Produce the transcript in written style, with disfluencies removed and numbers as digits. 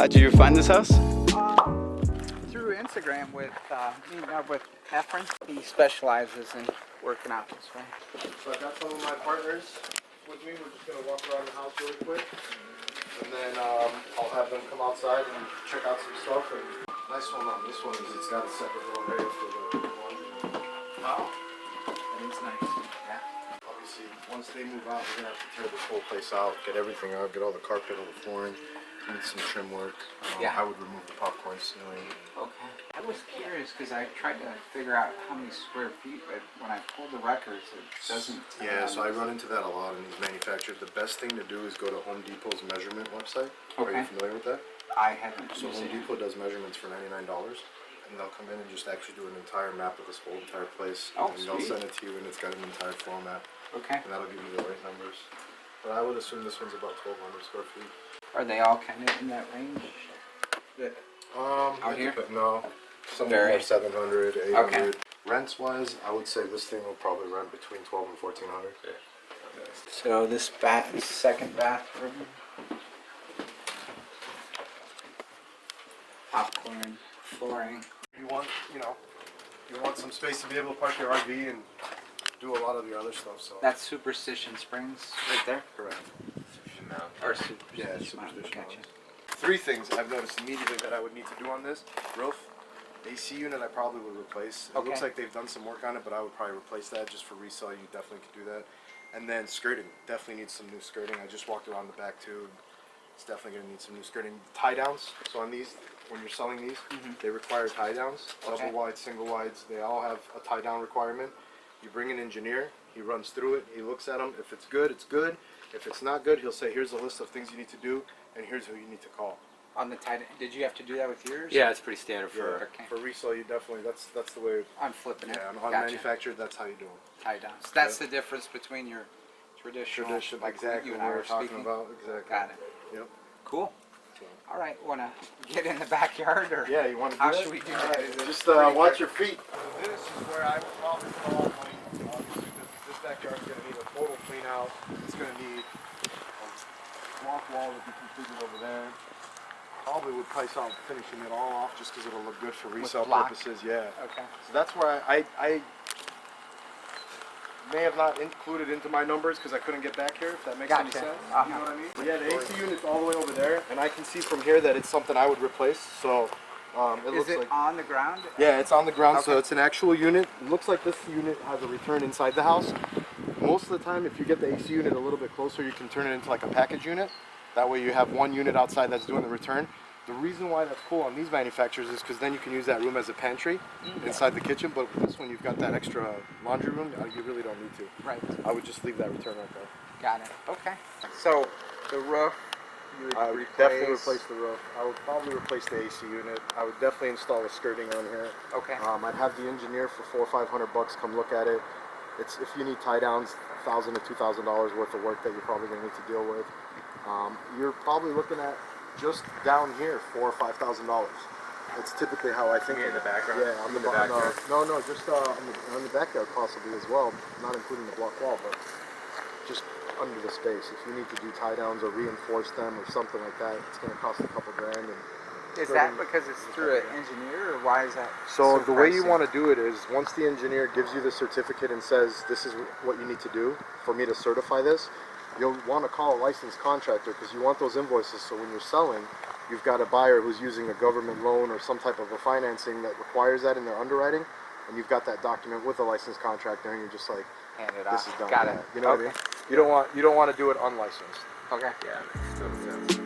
How'd you find this house? Through Instagram with meeting up with Efren. He specializes in working out this way. So I got some of my partners with me. We're just gonna walk around the house really quick, and then I'll have them come outside and check out some stuff. And nice one on this one is it's got a separate little area for the laundry room. Wow, that is nice. Yeah. Obviously, once they move out, we're gonna have to tear this whole place out, get everything out, get all the carpet, all the flooring. Need some trim work. Yeah. I would remove the popcorn ceiling. Okay. I was curious because I tried to figure out how many square feet, but when I pulled the records, it doesn't. Yeah, so I run into that a lot in these manufacturers. The best thing to do is go to Home Depot's measurement website. Are Okay. you familiar with that? I haven't. So used Home it. Depot does measurements for $99, and they'll come in and just actually do an entire map of this whole entire place. Oh, and they'll sweet. send it to you, and it's got an entire floor map, Okay. and that'll give you the right numbers. But I would assume this one's about 1,200 square feet. Are they all kind of in that range? Out here? But no, some of them Very. are 700, 800. Okay. Rents wise, I would say this thing will probably rent between 12 and 1,400. So this second bathroom. Popcorn, flooring. You want, you want some space to be able to park your RV and do a lot of your other stuff. So That's Superstition Springs right there? correct. Or Superstition Yeah, Mountain, Superstition gotcha. Mountain. Three things I've noticed immediately that I would need to do on this roof. AC unit I probably would replace. It Okay. looks like they've done some work on it, but I would probably replace that just for resale. You definitely could do that. And then skirting. Definitely needs some new skirting. I just walked around the back too. It's definitely going to need some new skirting. Tie downs. So on these, when you're selling these, they require tie downs. Okay. Double wides, single wides. They all have a tie down requirement. You bring an engineer. He runs through it. He looks at them. If it's good, it's good. If it's not good, he'll say, here's a list of things you need to do, and here's who you need to call. On the tie, did you have to do that with yours? Yeah, it's pretty standard for. Okay. For resale, you definitely, that's the way, I'm flipping it. yeah, on Gotcha. manufactured, that's how you do it. Tie down. So that's the difference between your traditional, Tradition, like exactly you what and I we were were talking speaking. about, exactly. Got it. Yep. Cool. So, All right, want to get in the backyard or? yeah, you want to do How that? should we do All that? right, Is it just pretty watch quick? your feet. This is where I would probably put all my, obviously this backyard is going to need a total clean out. It's going to need a block wall to be completed over there. Probably would price out finishing it all off just because it'll look good for resale block? purposes, yeah. Okay. So that's where I may have not included into my numbers because I couldn't get back here, if that makes any Gotcha. sense. Uh-huh. You know what I mean? But yeah, the AC unit's all the way over there, and I can see from here that it's something I would replace. So it Is looks it like, on the ground? yeah, it's on the ground, so Okay. it's an actual unit. It looks like this unit has a return inside the house. Most of the time, if you get the AC unit a little bit closer, you can turn it into like a package unit. That way you have one unit outside that's doing the return. The reason why that's cool on these manufacturers is because then you can use that room as a pantry inside the kitchen, but with this one you've got that extra laundry room, you really don't need to. Right. I would just leave that return right there. Got it. Okay. So the roof, you would I would replace. definitely replace the roof. I would probably replace the AC unit. I would definitely install a skirting on here. Okay. I'd have the engineer for $400 or $500 come look at it. It's if you need tie downs, $1,000 to $2,000 worth of work that you're probably going to need to deal with. You're probably looking at just down here $4,000 or $5,000. That's typically how I think. In the background. Yeah, on the backyard. No, just on the backyard possibly as well, not including the block wall, but just under the space. If you need to do tie downs or reinforce them or something like that, it's going to cost a couple grand. And Is that because it's through an engineer, or why is that? so the way you pricey? want to do it is once the engineer gives you the certificate and says this is what you need to do for me to certify this, you'll want to call a licensed contractor because you want those invoices so when you're selling, you've got a buyer who's using a government loan or some type of a financing that requires that in their underwriting, and you've got that document with a licensed contractor, and you're just like, Hand it this off. is done. Got Yeah. it. You know what I mean? You don't want to do it unlicensed. Okay. Yeah, makes total sense.